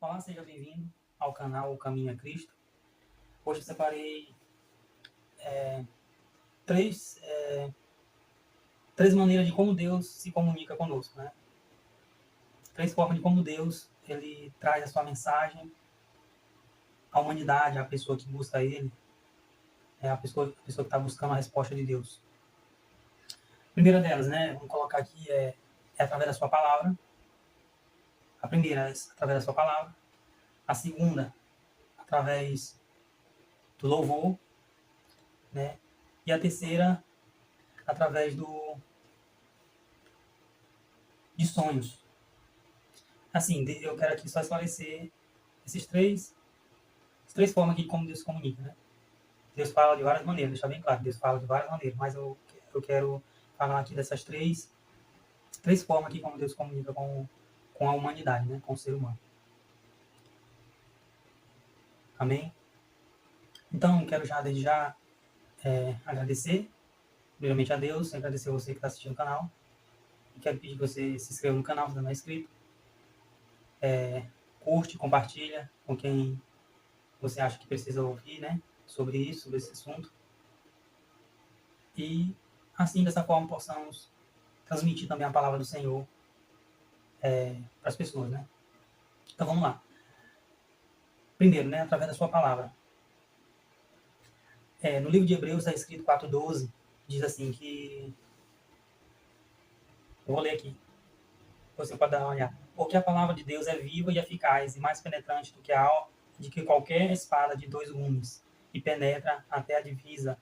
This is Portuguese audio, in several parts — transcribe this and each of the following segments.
Olá, seja bem-vindo ao canal O Caminho a Cristo. Hoje eu separei três maneiras de como Deus se comunica conosco, né? Três formas de como Deus ele traz a sua mensagem à humanidade, à pessoa que busca Ele, a pessoa que está buscando a resposta de Deus. A primeira delas, né? Vamos colocar aqui é através da sua palavra. A primeira é através da sua palavra. A segunda, através do louvor, né? E a terceira, através de sonhos. Assim, eu quero aqui só esclarecer essas três formas de como Deus se comunica, né? Deus fala de várias maneiras, deixar bem claro, Deus fala de várias maneiras, mas eu quero falar aqui dessas três formas aqui como Deus se comunica com a humanidade, né? Com o ser humano. Amém? Então, quero já, desde já, agradecer, primeiramente a Deus, agradecer a você que está assistindo o canal, e quero pedir que você se inscreva no canal, se não é inscrito, curte, compartilha com quem você acha que precisa ouvir, né? Sobre isso, sobre esse assunto. E assim, dessa forma, possamos transmitir também a palavra do Senhor para as pessoas, né? Então, vamos lá. Primeiro, né, através da sua palavra. No livro de Hebreus, está escrito 4:12, diz assim que... Eu vou ler aqui. Você pode dar uma olhada. Porque a palavra de Deus é viva e eficaz e mais penetrante do que qualquer espada de dois gumes, e penetra até a divisão,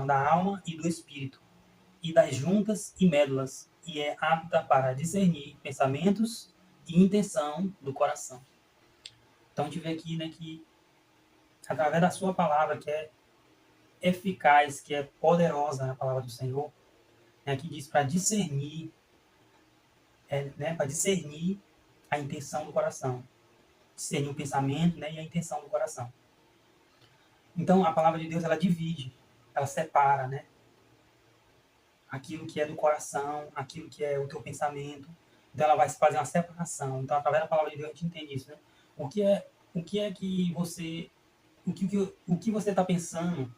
da alma e do espírito, e das juntas e médulas, e é apta para discernir pensamentos e intenção do coração. Então, a gente vê aqui, né, que através da sua palavra, que é eficaz, que é poderosa, né, a palavra do Senhor, né, que diz para discernir, para discernir a intenção do coração, discernir o pensamento, né, e a intenção do coração. Então, a palavra de Deus, ela divide, ela separa, né, aquilo que é do coração, aquilo que é o teu pensamento. Então, ela vai fazer uma separação. Então, através da palavra de Deus, a gente entende isso, né? O que é que você... O que você está pensando,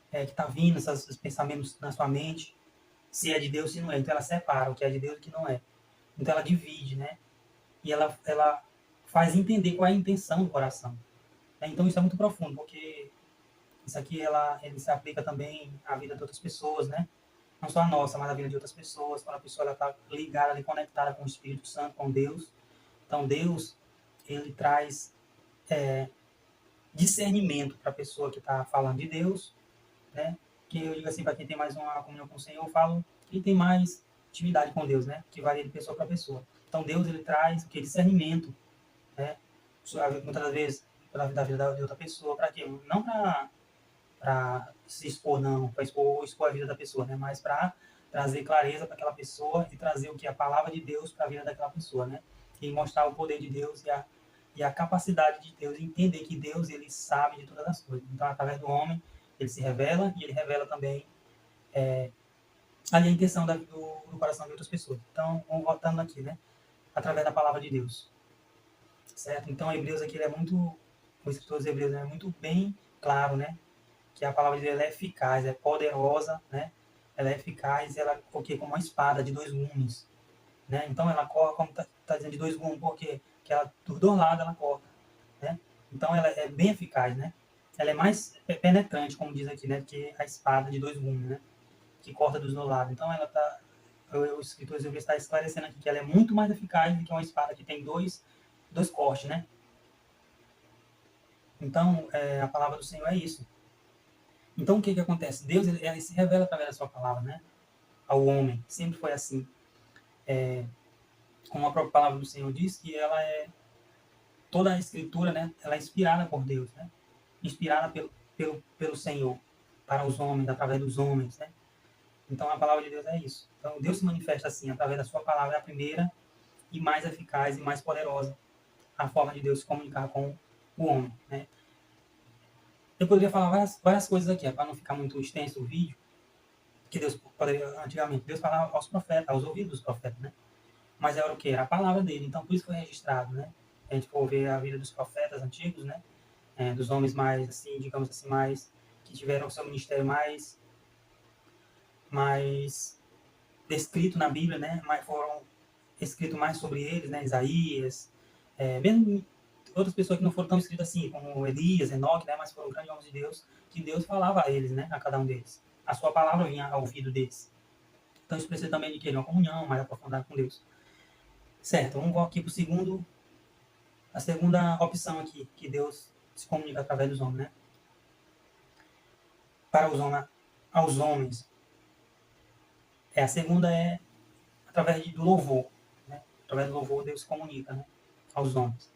que está vindo, esses pensamentos na sua mente, se é de Deus, se não é. Então, ela separa o que é de Deus e o que não é. Então, ela divide, né? E ela faz entender qual é a intenção do coração. Então, isso é muito profundo, porque isso aqui, ele se aplica também à vida de outras pessoas, né? Não só a nossa, mas a vida de outras pessoas. Quando a pessoa está ligada, ali, conectada com o Espírito Santo, com Deus. Então, Deus, ele traz discernimento para a pessoa que está falando de Deus, né? Que eu digo assim, para quem tem mais uma comunhão com o Senhor, eu falo quem tem mais intimidade com Deus, né? Que varia de pessoa para pessoa. Então, Deus, ele traz o que? Discernimento, né? Muitas das vezes, para a vida de outra pessoa. Para quê? Não para se expor, não, para expor a vida da pessoa, né? Mas para trazer clareza para aquela pessoa e trazer o que? A palavra de Deus para a vida daquela pessoa, né? E mostrar o poder de Deus e a capacidade de Deus, entender que Deus, ele sabe de todas as coisas. Então, através do homem, ele se revela e ele revela também ali a intenção do coração de outras pessoas. Então, vamos voltando aqui, né? Através da palavra de Deus. Certo? Então, Hebreus aqui, ele é muito... O escritor dos Hebreus é muito bem claro, né? Que a palavra de Deus é eficaz, é poderosa, né? Ela é eficaz, ela como uma espada de dois gumes, né? Então, ela corta, como está dizendo, de dois gumes, porque ela, dos dois lados ela corta, né? Então, ela é bem eficaz, né? Ela é mais penetrante, como diz aqui, né? Que a espada de dois gumes, né? Que corta dos dois lados. Então, ela está... O escritor está esclarecendo aqui que ela é muito mais eficaz do que uma espada que tem dois cortes, né? Então, a palavra do Senhor é isso. Então, o que acontece? Deus, ele se revela através da sua palavra, né? Ao homem. Sempre foi assim. Como a própria palavra do Senhor diz, que ela é... Toda a escritura, né? Ela é inspirada por Deus, né? Inspirada pelo Senhor. Para os homens, através dos homens, né? Então, a palavra de Deus é isso. Então, Deus se manifesta assim, através da sua palavra. É a primeira e mais eficaz e mais poderosa a forma de Deus se comunicar com o homem, né? Eu poderia falar várias coisas aqui, para não ficar muito extenso o vídeo, que Deus poderia, antigamente, Deus falava aos profetas, aos ouvidos dos profetas, né? mas era o quê? Era a palavra dele. Então, por isso foi registrado, né? A gente for ver a vida dos profetas antigos, né? Dos homens mais, assim, digamos assim, mais que tiveram o seu ministério mais descrito na Bíblia, né? Mas foram escritos mais sobre eles, né? Isaías, mesmo outras pessoas que não foram tão escritas assim, como Elias, Enoque, né? Mas foram grandes homens de Deus, que Deus falava a eles, né? A cada um deles. A sua palavra vinha ao ouvido deles. Então isso precisa também de querer uma comunhão mais aprofundada com Deus. Certo, vamos aqui para a segunda opção aqui, que Deus se comunica através dos homens, né? Para aos homens. A segunda é através do louvor, né? Através do louvor Deus se comunica, né? Aos homens.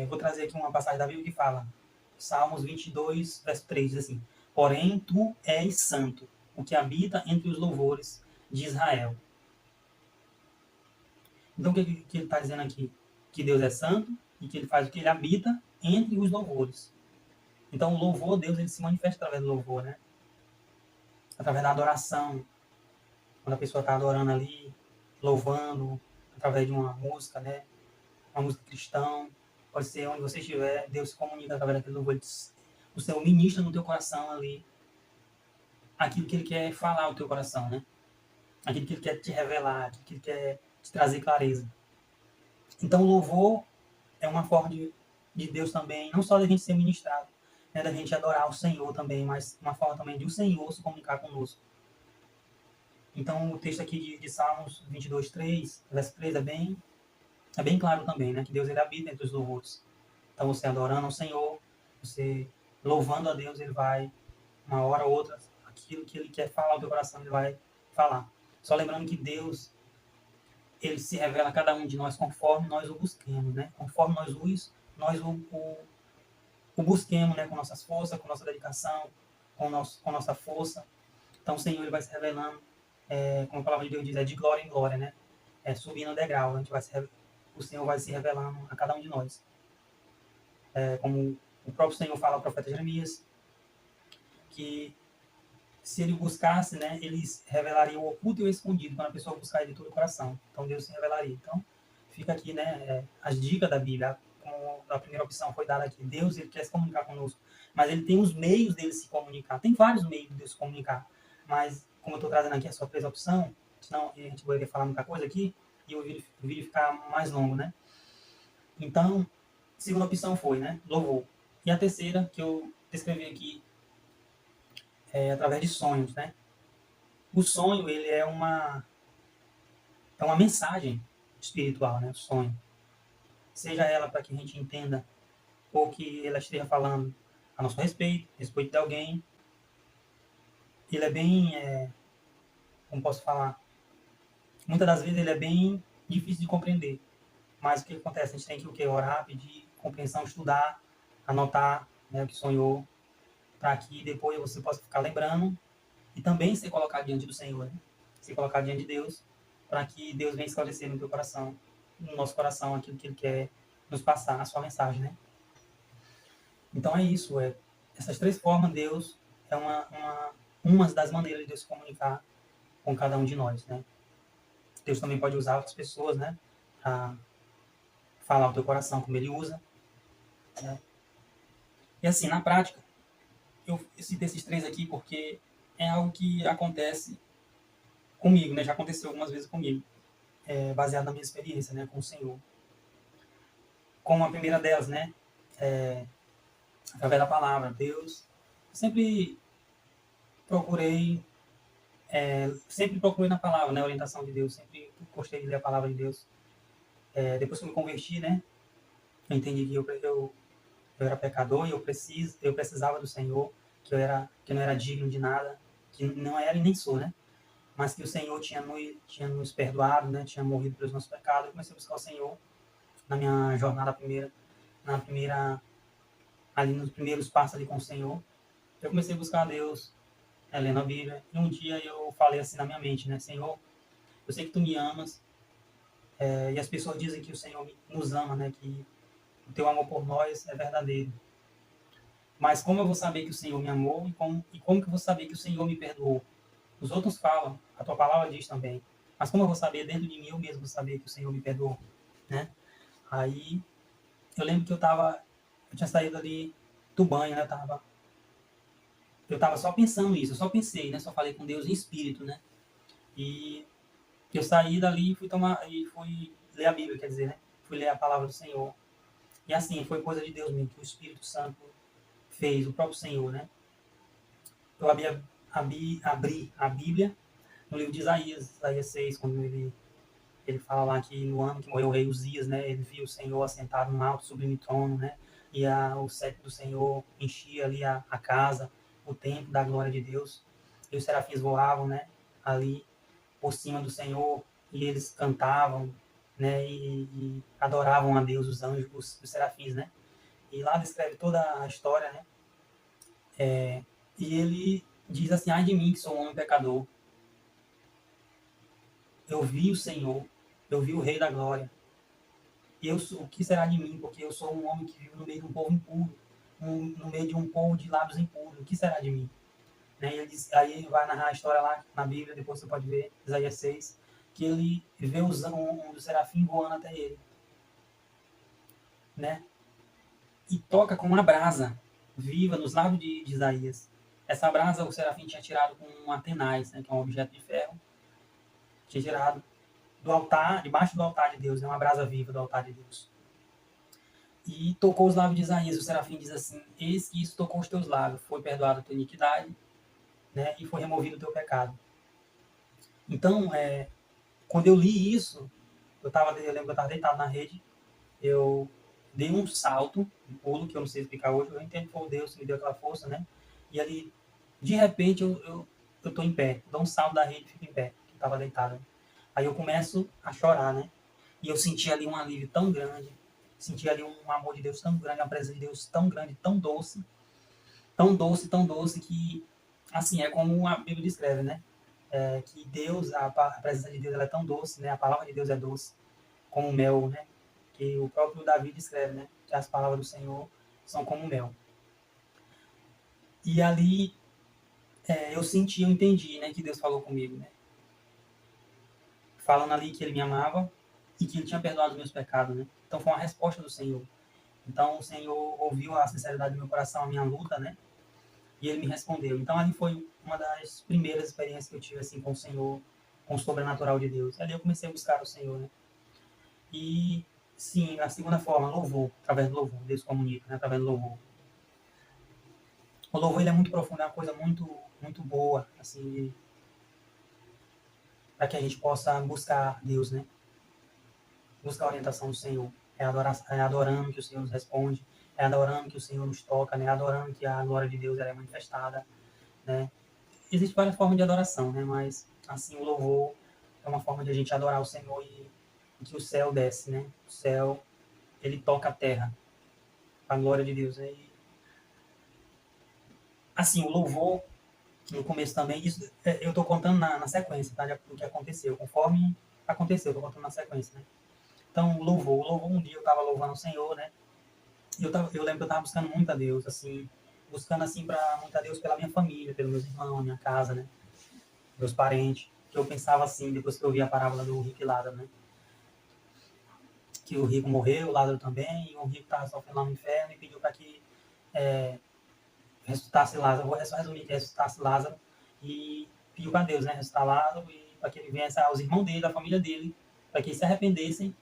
Vou trazer aqui uma passagem da Bíblia que fala, Salmos 22, verso 3, diz assim: Porém, tu és santo, o que habita entre os louvores de Israel. Então, o que ele está dizendo aqui? Que Deus é santo e que ele faz o que ele habita entre os louvores. Então, o louvor, Deus, ele se manifesta através do louvor, né? Através da adoração. Quando a pessoa está adorando ali, louvando, através de uma música, né? Uma música cristã. Pode ser onde você estiver, Deus se comunica através daquele louvor. O Senhor ministra no teu coração ali aquilo que ele quer falar ao teu coração, né? Aquilo que ele quer te revelar, aquilo que ele quer te trazer clareza. Então, o louvor é uma forma de Deus também, não só da gente ser ministrado, né, da gente adorar o Senhor também, mas uma forma também de o Senhor se comunicar conosco. Então, o texto aqui de Salmos 22, 3, verso 3 é bem claro também, né, que Deus ele habita entre os louvores. Então, você adorando o Senhor, você louvando a Deus, ele vai, uma hora ou outra, aquilo que ele quer falar ao teu coração, ele vai falar. Só lembrando que Deus, ele se revela a cada um de nós conforme nós o busquemos, né? Conforme nós o busquemos, né? Com nossas forças, com nossa dedicação, com nossa força. Então, o Senhor ele vai se revelando, como a palavra de Deus diz, de glória em glória, né? Subindo o degrau, o Senhor vai se revelando a cada um de nós. Como o próprio Senhor fala ao profeta Jeremias, que se ele buscasse, né, ele revelaria o oculto e o escondido, quando a pessoa buscar ele de todo o coração. Então, Deus se revelaria. Então, fica aqui, né, as dicas da Bíblia. Como a primeira opção foi dada aqui. Deus, ele quer se comunicar conosco, mas ele tem os meios dele se comunicar. Tem vários meios de Deus se comunicar, mas, como eu estou trazendo aqui a sua terceira opção, senão a gente poderia falar muita coisa aqui, e o vídeo ficar mais longo, né? Então, a segunda opção foi, né, louvor. E a terceira, que eu descrevi aqui, através de sonhos, né? O sonho, ele é uma mensagem espiritual, né? O sonho. Seja ela para que a gente entenda ou que ela esteja falando a nosso respeito de alguém. Ele é bem, como posso falar, muitas das vezes ele é bem difícil de compreender. Mas o que acontece? A gente tem que o quê? Orar, pedir compreensão, estudar, anotar, né, o que sonhou, para que depois você possa ficar lembrando e também ser colocado diante do Senhor, né? Ser colocado diante de Deus, para que Deus venha esclarecer no teu coração, no nosso coração, aquilo que Ele quer nos passar, a sua mensagem, né? Então é isso, essas três formas, Deus é uma das maneiras de Deus se comunicar com cada um de nós, né? Deus também pode usar outras pessoas, né? Para falar o teu coração, como Ele usa, né? E assim, na prática, eu citei esses três aqui porque é algo que acontece comigo, né? Já aconteceu algumas vezes comigo, baseado na minha experiência, né? Com o Senhor. Com a primeira delas, né? Através da palavra, Deus. Sempre procurei na palavra, né? A orientação de Deus. Sempre gostei de ler a palavra de Deus. Depois que eu me converti, né? Eu entendi que eu era pecador e eu precisava do Senhor, que eu não era digno de nada, que não era e nem sou, né? Mas que o Senhor tinha nos perdoado, né? Tinha morrido pelos nossos pecados. Eu comecei a buscar o Senhor na minha jornada ali nos primeiros passos ali com o Senhor. Eu comecei a buscar a Deus, lendo a Bíblia. E um dia eu falei assim na minha mente, né? Senhor, eu sei que tu me amas. E as pessoas dizem que o Senhor nos ama, né? Que o teu amor por nós é verdadeiro. Mas como eu vou saber que o Senhor me amou e como que eu vou saber que o Senhor me perdoou? Os outros falam, a tua palavra diz também. Mas como eu vou saber dentro de mim, eu mesmo vou saber que o Senhor me perdoou, né? Aí, eu lembro que eu tinha saído ali do banho, né? Eu tava só pensando nisso, eu só pensei, né? Só falei com Deus em espírito, né? E eu saí dali e fui ler a Bíblia, quer dizer, né? Fui ler a palavra do Senhor. E assim, foi coisa de Deus mesmo, que o Espírito Santo fez, o próprio Senhor, né? Eu abri a Bíblia no livro de Isaías 6, quando ele fala lá que no ano que morreu o rei Uzias, né? Ele viu o Senhor assentado num alto sublime trono, né? E o cetro do Senhor enchia ali a casa, o templo da glória de Deus. E os serafins voavam, né? Ali por cima do Senhor, e eles cantavam, né, e adoravam a Deus, os anjos, os serafins, né? E lá descreve toda a história, né? E ele diz assim: ai de mim que sou um homem pecador. Eu vi o Senhor, eu vi o Rei da Glória. E o que será de mim? Porque eu sou um homem que vive no meio de um povo impuro, no meio de um povo de lábios impuros. O que será de mim? Né? Aí ele vai narrar a história lá na Bíblia, depois você pode ver, Isaías 6, que ele vê um dos serafins voando até ele, né? E toca com uma brasa viva nos lábios de Isaías. Essa brasa o serafim tinha tirado com um atenaz, né? Que é um objeto de ferro, tinha tirado do altar, debaixo do altar de Deus, né? Uma brasa viva do altar de Deus. E tocou os lábios de Isaías. O serafim diz assim: eis que isso tocou os teus lábios, foi perdoada a tua iniquidade, né? E foi removido o teu pecado. Então, quando eu li isso, eu lembro que eu estava deitado na rede, eu dei um salto, um pulo, que eu não sei explicar hoje, eu entendo que foi Deus que me deu aquela força, né? E ali, de repente, eu tô em pé, dou um salto da rede e fico em pé, que estava deitado. Aí eu começo a chorar, né? E eu senti ali um alívio tão grande, senti ali um amor de Deus tão grande, uma presença de Deus tão grande, tão doce, tão doce, que, assim, é como a Bíblia descreve, né? Que Deus, a presença de Deus, ela é tão doce, né? A palavra de Deus é doce, como mel, né? Que o próprio Davi descreve, né? Que as palavras do Senhor são como mel. E ali eu senti, eu entendi, né? Que Deus falou comigo, né? Falando ali que Ele me amava e que Ele tinha perdoado os meus pecados, né? Então foi uma resposta do Senhor. Então o Senhor ouviu a sinceridade do meu coração, a minha luta, né? E Ele me respondeu. Então ali foi uma das primeiras experiências que eu tive assim com o Senhor, com o sobrenatural de Deus. Ali eu comecei a buscar o Senhor, né? E sim, a segunda forma, louvor, através do louvor, Deus comunica, né? Através do louvor. O louvor ele é muito profundo, é uma coisa muito, muito boa, assim, para que a gente possa buscar Deus, né? Buscar a orientação do Senhor. É adorando que o Senhor nos responde, é adorando que o Senhor nos toca, né? É adorando que a glória de Deus ela é manifestada, né? Existem várias formas de adoração, né? Mas, assim, o louvor é uma forma de a gente adorar o Senhor e que o céu desce, né? O céu, ele toca a terra, a glória de Deus. Né? E, assim, o louvor no começo também, isso, eu estou contando na sequência, tá? Do que aconteceu, conforme aconteceu, estou contando na sequência, né? Então, o louvor, um dia eu estava louvando o Senhor, né? Eu lembro que eu estava buscando muito a Deus, assim, buscando, assim, para muito a Deus pela minha família, pelos meus irmãos, minha casa, né? Meus parentes, que eu pensava assim, depois que eu vi a parábola do rico e Lázaro, né? Que o rico morreu, o Lázaro também, e o rico estava sofrendo lá no inferno e pediu para que ressuscitasse Lázaro. Vou só resumir que ressuscitasse Lázaro e pediu para Deus, né? Ressuscitar Lázaro e para que ele viesse aos irmãos dele, da família dele, para que eles se arrependessem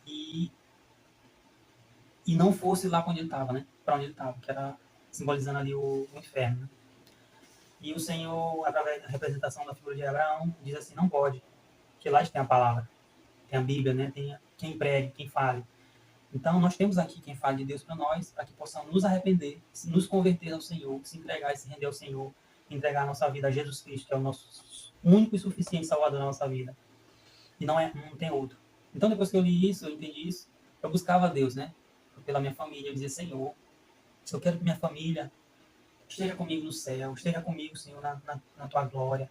e, e não fosse lá onde ele estava, né? Para onde ele estava, que era simbolizando ali o inferno. Né? E o Senhor, através da representação da figura de Abraão, diz assim: não pode, que lá tem a palavra, tem a Bíblia, né? Tem quem pregue, quem fale. Então, nós temos aqui quem fale de Deus para nós, para que possamos nos arrepender, nos converter ao Senhor, se entregar e se render ao Senhor, entregar a nossa vida a Jesus Cristo, que é o nosso único e suficiente Salvador na nossa vida. E não tem outro. Então, depois que eu li isso, eu entendi isso, eu buscava a Deus, né? Pela minha família, eu dizia: Senhor, eu quero que minha família esteja comigo no céu, esteja comigo, Senhor, na tua glória.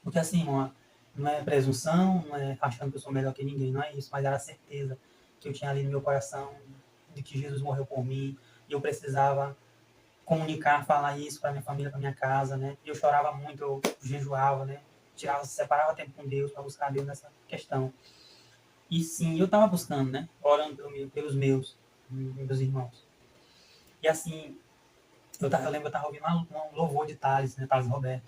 Porque assim, irmão, não é presunção, não é achando que eu sou melhor que ninguém, não é isso, mas era a certeza que eu tinha ali no meu coração de que Jesus morreu por mim e eu precisava comunicar, falar isso para minha família, para minha casa, né? E eu chorava muito, eu jejuava, né? separava tempo com Deus para buscar Deus nessa questão. E sim, eu estava buscando, né? Orando pelos meus irmãos. E assim, eu lembro que eu estava ouvindo um louvor de Thales, né? Thales Roberto.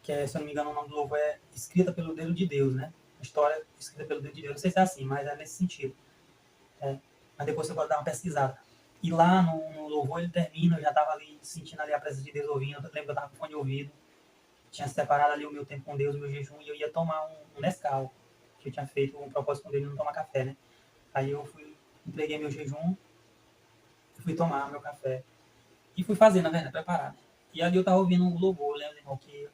Que é, se eu não me engano, o nome do louvor é Escrita pelo Dedo de Deus, né? A história escrita pelo Dedo de Deus. Não sei se é assim, mas é nesse sentido. Mas depois você pode dar uma pesquisada. E lá no louvor ele termina, eu já estava ali sentindo ali a presença de Deus ouvindo. Eu lembro que eu estava com fone de ouvido. Tinha separado ali o meu tempo com Deus, o meu jejum, e eu ia tomar um Nescau, que eu tinha feito um propósito com Deus de não tomar café, né? Aí eu entreguei meu jejum, fui tomar meu café. E fui fazer, na verdade, preparar. Né? E ali eu estava ouvindo um louvor, eu lembro, irmão, que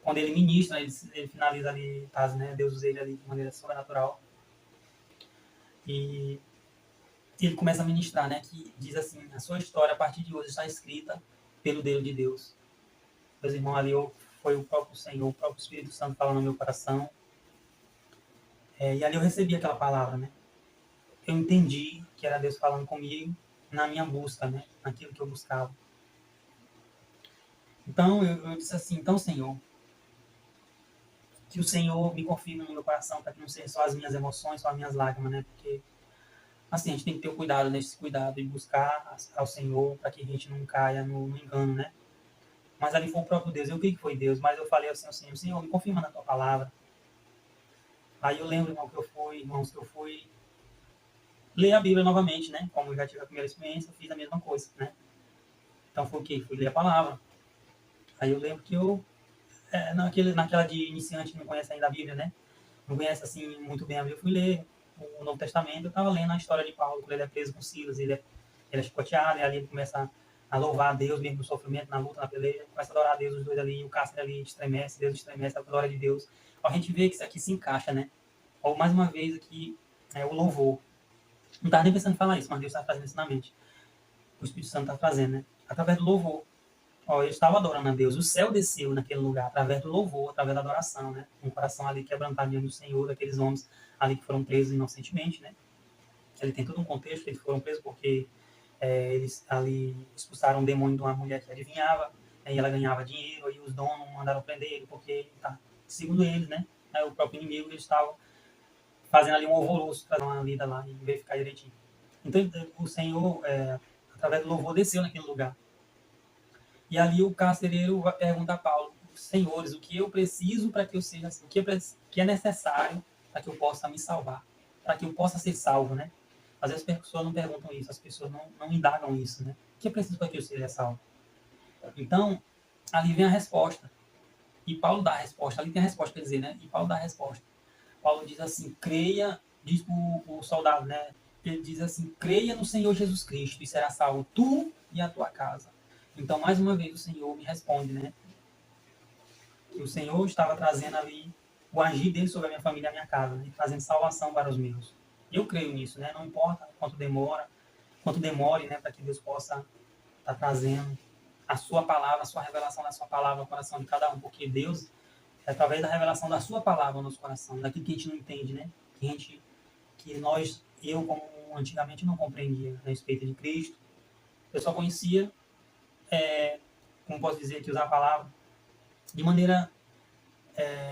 quando ele ministra, ele finaliza ali, né? Deus usa ele ali de maneira sobrenatural. E ele começa a ministrar, né? Que diz assim, a sua história a partir de hoje está escrita pelo dedo de Deus. Meus irmãos, ali foi o próprio Senhor, o próprio Espírito Santo falando no meu coração. E ali eu recebi aquela palavra, né? Eu entendi que era Deus falando comigo na minha busca, né? Naquilo que eu buscava. Então, eu disse assim, então, Senhor, que o Senhor me confirme no meu coração para que não seja só as minhas emoções, só as minhas lágrimas, né? Porque, assim, a gente tem que ter o cuidado, nesse cuidado, e buscar ao Senhor para que a gente não caia no engano, né? Mas ali foi o próprio Deus. Eu creio que foi Deus, mas eu falei assim ao Senhor, Senhor, me confirma na tua palavra. Aí eu lembro, irmãos, que eu fui ler a Bíblia novamente, né? Como eu já tive a primeira experiência, eu fiz a mesma coisa, né? Então foi o quê? Fui ler a palavra. Aí eu lembro que naquela de iniciante que não conhece ainda a Bíblia, né? Não conhece assim muito bem a Bíblia, eu fui ler o Novo Testamento, eu estava lendo a história de Paulo, quando ele é preso com Silas, ele é chicoteado, e ali ele começa a louvar a Deus mesmo no sofrimento, na luta, na peleja, começa a adorar a Deus, os dois ali, o cárcere ali estremece, Deus estremece, a glória de Deus. A gente vê que isso aqui se encaixa, né? Ou mais uma vez aqui, o louvor. Não estava nem pensando em falar isso, mas Deus está fazendo isso na mente. O Espírito Santo está fazendo, né? Através do louvor. Eu estava adorando a Deus. O céu desceu naquele lugar, através do louvor, através da adoração, né? Um coração ali quebrantado diante do Senhor, daqueles homens ali que foram presos inocentemente, né? Ele tem todo um contexto, eles foram presos porque eles ali expulsaram um demônio de uma mulher que adivinhava, e ela ganhava dinheiro, e os donos mandaram prender ele, porque, segundo eles, né? O próprio inimigo, eles estavam fazendo ali um alvoroço para dar uma lida lá e verificar direitinho. Então, o Senhor, através do louvor, desceu naquele lugar. E ali o carcereiro pergunta a Paulo, senhores, o que eu preciso para que eu seja, o que é necessário para que eu possa me salvar, para que eu possa ser salvo, né? Às vezes as pessoas não perguntam isso, as pessoas não indagam isso, né? O que é preciso para que eu seja salvo? Então, ali vem a resposta. E Paulo dá a resposta, ali tem a resposta, quer dizer, né? E Paulo dá a resposta. Paulo diz assim, creia, diz o soldado, né? Ele diz assim, creia no Senhor Jesus Cristo e será salvo tu e a tua casa. Então, mais uma vez, o Senhor me responde, né? Que o Senhor estava trazendo ali o agir dele sobre a minha família e a minha casa, né? Trazendo salvação para os meus. Eu creio nisso, né? Não importa quanto demore, né? Para que Deus possa estar trazendo a sua palavra, a sua revelação da sua palavra ao coração de cada um, porque Deus, através da revelação da sua palavra no nosso coração, daquilo que a gente não entende, né? Eu como antigamente não compreendia a respeito de Cristo, eu só conhecia, como posso dizer aqui, usar a palavra, de maneira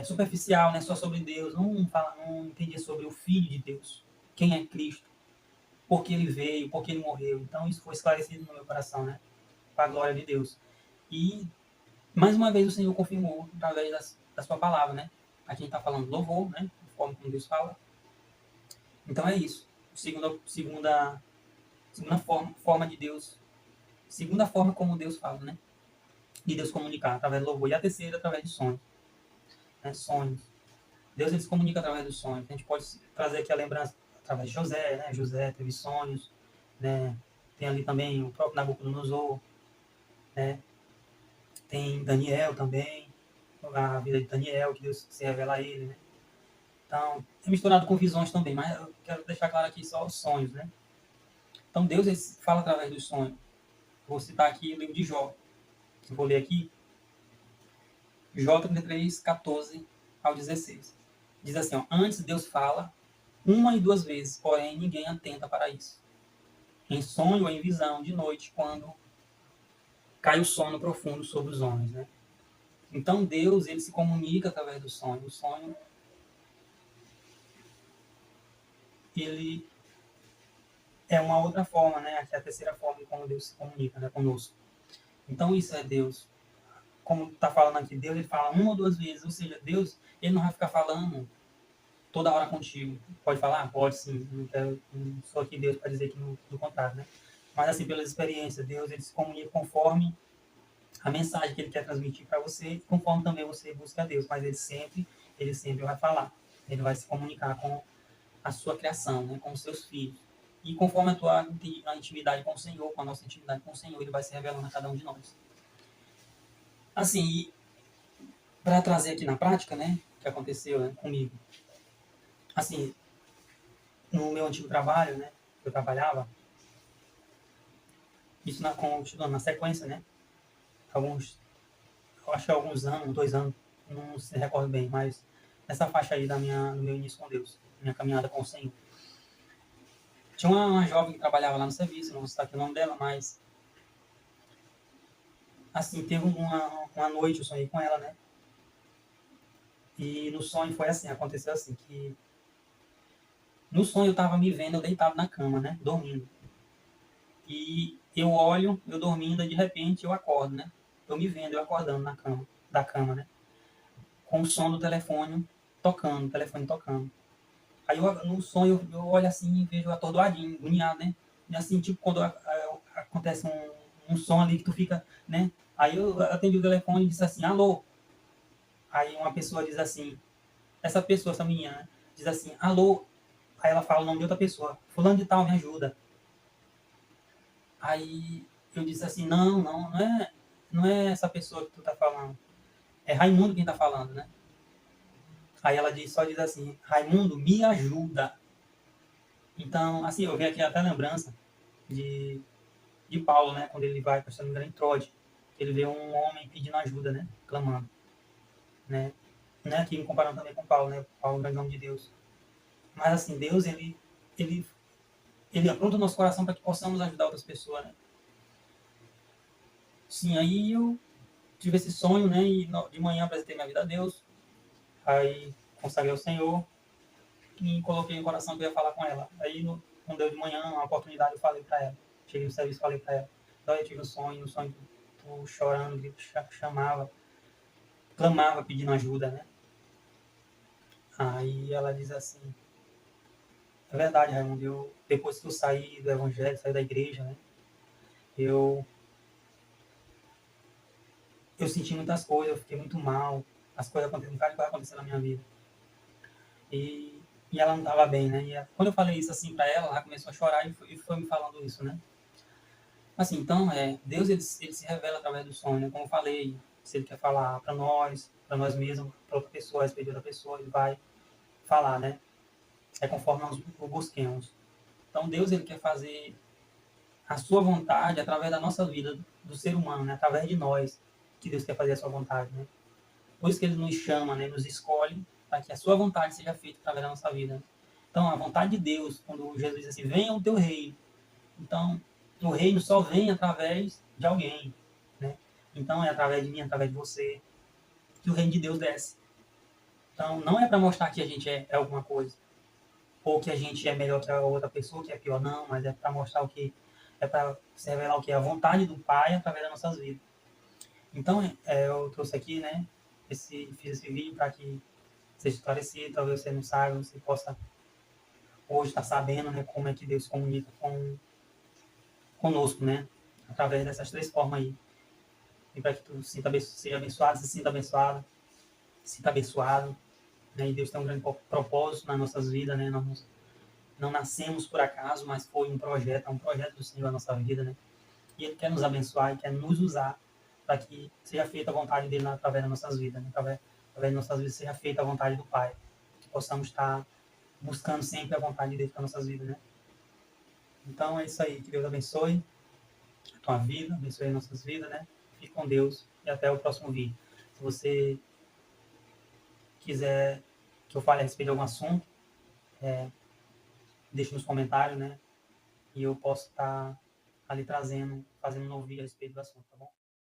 superficial, né? Só sobre Deus, não entendia sobre o Filho de Deus, quem é Cristo, por que ele veio, por que ele morreu. Então isso foi esclarecido no meu coração, né? Para a glória de Deus. E mais uma vez o Senhor confirmou através da sua palavra, né? Aqui a gente está falando louvor, né? A forma como Deus fala. Então é isso. Segunda forma de Deus. Segunda forma como Deus fala, né? De Deus comunicar através do louvor. E a terceira através de sonhos. Né? Sonhos. Deus ele se comunica através dos sonhos. A gente pode trazer aqui a lembrança através de José, né? José teve sonhos, né? Tem ali também o próprio Nabucodonosor, né? Tem Daniel também, a vida de Daniel, que Deus se revela a ele, né? Então, é misturado com visões também, mas eu quero deixar claro aqui só os sonhos, né? Então, Deus ele fala através dos sonhos. Vou citar aqui o livro de Jó. Eu vou ler aqui. Jó 33, 14 ao 16. Diz assim, ó, antes Deus fala uma e duas vezes, porém ninguém atenta para isso. Em sonho ou em visão, de noite, quando cai o sono profundo sobre os homens, né? Então, Deus, ele se comunica através do sonho. O sonho, ele é uma outra forma, né? Aqui é a terceira forma de como Deus se comunica, né, conosco. Então, isso é Deus. Como está falando aqui, Deus, ele fala uma ou duas vezes. Ou seja, Deus, ele não vai ficar falando toda hora contigo. Pode falar? Pode sim. Não sou aqui Deus para dizer que do contrário, né? Mas, assim, pelas experiências, Deus, ele se comunica conforme a mensagem que ele quer transmitir para você, conforme também você busca a Deus. Mas ele sempre vai falar. Ele vai se comunicar com a sua criação, né, com os seus filhos. E conforme a tua intimidade com o Senhor, com a nossa intimidade com o Senhor, ele vai se revelando a cada um de nós. Assim, para trazer aqui na prática, né, o que aconteceu, né, comigo. Assim, no meu antigo trabalho, né, que eu trabalhava, isso na sequência, né, eu acho que alguns anos, 2 anos, não se recordo bem, mas nessa faixa aí do meu início com Deus, minha caminhada com o Senhor. Tinha uma jovem que trabalhava lá no serviço, não vou citar aqui o nome dela, mas assim, teve uma noite, eu sonhei com ela, né? E no sonho foi assim, aconteceu assim, que no sonho eu tava me vendo, eu deitado na cama, né? Dormindo. E eu olho, eu dormindo, e de repente eu acordo, né? Eu me vendo, eu acordando da cama, né? Com o som do telefone tocando, o telefone tocando. Aí no sonho eu olho assim e vejo atordoadinho, agoniado, né? E assim, tipo, quando acontece um som ali que tu fica, né? Aí eu atendi o telefone e disse assim, alô? Aí uma pessoa diz assim, essa menina, né, diz assim, alô, aí ela fala o nome de outra pessoa, fulano de tal, me ajuda. Aí eu disse assim, não é essa pessoa que tu tá falando, é Raimundo quem tá falando, né? Aí ela só diz assim, Raimundo, me ajuda. Então, assim, eu vi aqui até a lembrança de, de Paulo, né, quando ele vai, se não me engano, em Troade, ele vê um homem pedindo ajuda, né, clamando, né? Né, aqui me comparando também com Paulo, né, Paulo, grande nome de Deus. Mas assim, Deus, ele ele apronta o nosso coração para que possamos ajudar outras pessoas, né? Sim, aí eu tive esse sonho, né? E de manhã apresentei minha vida a Deus, aí consagrei ao Senhor e coloquei no coração que eu ia falar com ela. Aí, quando deu de manhã, uma oportunidade, eu falei para ela. Cheguei no serviço e falei para ela. Então, eu tive um sonho, tu chorando, chamava, clamava pedindo ajuda, né? Aí ela diz assim, é verdade, Raimundo, depois que eu saí do evangelho, saí da igreja, né? Eu eu senti muitas coisas, eu fiquei muito mal, as coisas aconteceram, muita coisa acontecendo na minha vida. E, e ela não estava bem, né? Quando eu falei isso assim para ela, ela começou a chorar e foi me falando isso, né? Assim, então, Deus ele se revela através do sonho, né? Como eu falei, se ele quer falar para nós mesmos, para outra pessoa, a respeito de outra pessoa, ele vai falar, né? É conforme nós o busquemos. Então, Deus ele quer fazer a sua vontade através da nossa vida, do ser humano, né? Através de nós, que Deus quer fazer a sua vontade, né? Por isso que ele nos chama, né, nos escolhe para que a sua vontade seja feita através da nossa vida. Então, a vontade de Deus, quando Jesus diz assim, venha o teu reino. Então, o reino só vem através de alguém, né? Então, é através de mim, através de você, que o reino de Deus desce. Então, não é para mostrar que a gente é alguma coisa, ou que a gente é melhor que a outra pessoa, que é pior, não, mas é para mostrar o que, é para se revelar o que é a vontade do Pai através das nossas vidas. Então, eu trouxe aqui, né, fiz esse vídeo para que seja esclarecido, talvez você não saiba, você possa hoje estar sabendo, né, como é que Deus comunica conosco, né, através dessas três formas aí. E para que tu seja abençoado, se sinta abençoado, né, e Deus tem um grande propósito nas nossas vidas, né, nós não nascemos por acaso, mas foi é um projeto do Senhor na nossa vida, né, e Ele quer nos abençoar e quer nos usar para que seja feita a vontade dele através das nossas vidas, né, através das nossas vidas seja feita a vontade do Pai, que possamos estar buscando sempre a vontade de Deus para nossas vidas, né? Então é isso aí, que Deus abençoe a tua vida, abençoe as nossas vidas, né? Fique com Deus e até o próximo vídeo. Se você quiser que eu fale a respeito de algum assunto, deixe nos comentários, né? E eu posso estar ali fazendo um novo vídeo a respeito do assunto, tá bom?